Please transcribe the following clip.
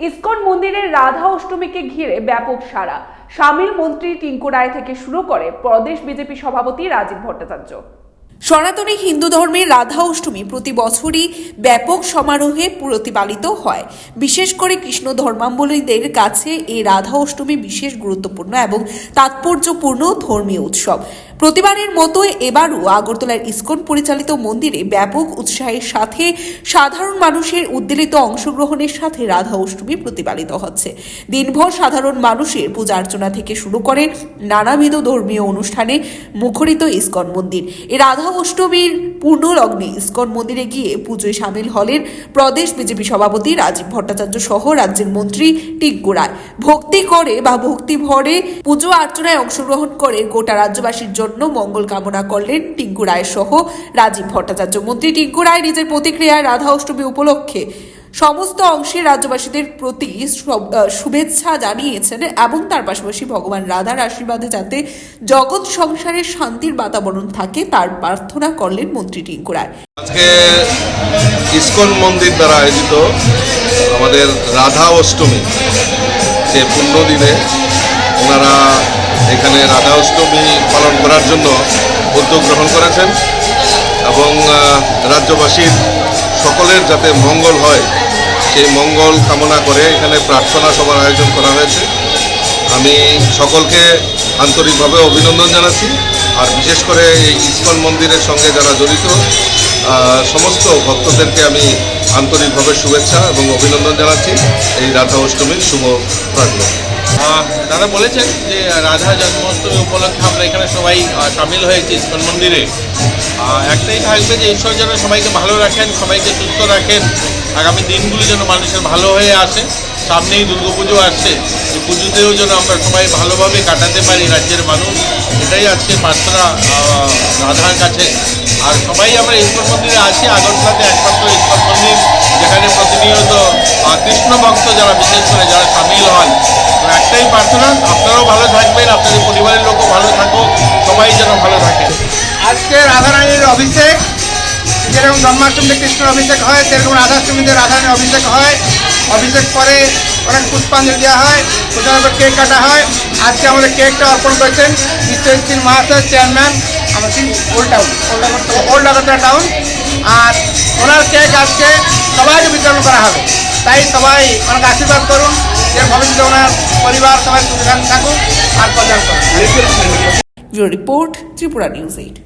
ISKCON মন্দিরের রাধা অষ্টমীকে ঘিরে ব্যাপক সাড়া। সামিল মন্ত্রী টিঙ্কু রায় থেকে শুরু করে প্রদেশ বিজেপি সভাপতি রাজীব ভট্টাচার্য। সনাতনী হিন্দু ধর্মের রাধা অষ্টমী প্রতি বছরই ব্যাপক সমারোহে প্রতিপালিত হয়। বিশেষ করে কৃষ্ণ ধর্মাবলম্বীদের কাছে এই রাধা অষ্টমী বিশেষ গুরুত্বপূর্ণ এবং তাৎপর্যপূর্ণ ধর্মীয় উৎসব। প্রতিবারের মতো এবারও আগরতলার ইসকন পরিচালিত মন্দিরে ব্যাপক উৎসাহের সাথে সাধারণ মানুষের উদ্বেলিত অংশগ্রহণের সাথে রাধা অষ্টমী প্রতিপালিত হচ্ছে। দিনভর সাধারণ মানুষের পূজা অর্চনা থেকে শুরু করে নানাবিধ ধর্মীয় অনুষ্ঠানে মুখরিত ইসকন মন্দির। এই রাধা অষ্টমীর পূর্ণ লগ্নে ইসকন মন্দিরে গিয়ে পুজোয় সামিল হলেন প্রদেশ বিজেপি সভাপতি রাজীব ভট্টাচার্য সহ রাজ্যের মন্ত্রী টিঙ্কু রায়। ভক্তি করে বা ভক্তি ভরে পুজো অর্চনায় অংশগ্রহণ করে গোটা রাজ্যবাসীর জন্য মঙ্গল কামনা করলেন টিঙ্কু রায় সহ রাজীব ভট্টাচার্য। মন্ত্রী টিঙ্কু রায় নিজের প্রতিক্রিয়ায় রাধা অষ্টমী উপলক্ষে সমস্ত অংশের রাজ্যবাসীদের প্রতি শুভেচ্ছা জানিয়েছেন এবং তার পাশাপাশি ভগবান রাধার আশীর্বাদে যাতে জগৎ সংসারে শান্তির বাতাবরণ থাকে তার প্রার্থনা করলেন মন্ত্রী টিঙ্কু রায়। আজকে ইসকন মন্দির দ্বারা আয়োজিত আমাদের রাধা অষ্টমী যে পূর্ণ দিনে ওনারা এখানে রাধা অষ্টমী পালন করার জন্য উদ্যোগ গ্রহণ করেছেন এবং রাজ্যবাসীর সকলের যাতে মঙ্গল হয় সেই মঙ্গল কামনা করে এখানে প্রার্থনা সভার আয়োজন করা হয়েছে। আমি সকলকে আন্তরিকভাবে অভিনন্দন জানাচ্ছি, আর বিশেষ করে এই ইসকন মন্দিরের সঙ্গে যারা জড়িত সমস্ত ভক্তদেরকে আমি আন্তরিকভাবে শুভেচ্ছা এবং অভিনন্দন জানাচ্ছি এই রাধা অষ্টমীর শুভ প্রার্থনা। দাদা বলেছেন যে রাধা জন্মাষ্টমী উপলক্ষে আমরা এখানে সবাই সামিল হয়েছি ইসকন মন্দিরে। একটাই থাকবে যে ঈশ্বর যেন সবাইকে ভালো রাখেন, সবাইকে সুস্থ রাখেন, আগামী দিনগুলি যেন মানুষের ভালো হয়ে আসে। সামনেই দুর্গাপুজো আসছে, এই পুজোতেও যেন আমরা সবাই ভালোভাবে কাটাতে পারি রাজ্যের মানুষ, এটাই আজকে প্রার্থনা রাধার কাছে। আর সবাই আমরা ইসকন মন্দিরে আসি, আগরতলাতে একমাত্র ইসকন মন্দির যেখানে প্রতিনিয়ত কৃষ্ণ ভক্ত যারা বিশেষ করে যারা সামিল হন। তো একটাই প্রার্থনা, আপনারাও ভালো থাকবেন, আপনাদের পরিবারের লোকও ভালো থাকুক, সবাই যেন ভালো থাকে। আজকে রাধারানীর অভিষেক, যেরকম জন্মাষ্টমীতে কৃষ্ণের অভিষেক হয় সেরকম রাধাষ্টমীতে রাধারানীর অভিষেক হয়। অভিষেক পরে অনেক পুষ্পাঞ্জলি দেওয়া হয়, প্রথমে কেক কাটা হয়। আজকে আমাদের কেকটা অর্পণ করেছেন বিশ্বজিৎ মহাশয়, চেয়ারম্যান আমাদের ওল্ড আগরতলা টাউন। আর ওনার কেক আজকে সবাইকে বিতরণ করা হবে, তাই সবাই অনেক আশীর্বাদ করুন যে ভবিষ্যতে ওনার পরিবার সবাই সুখে থাকুক আর প্রচার করুন। Report Tripura news 8।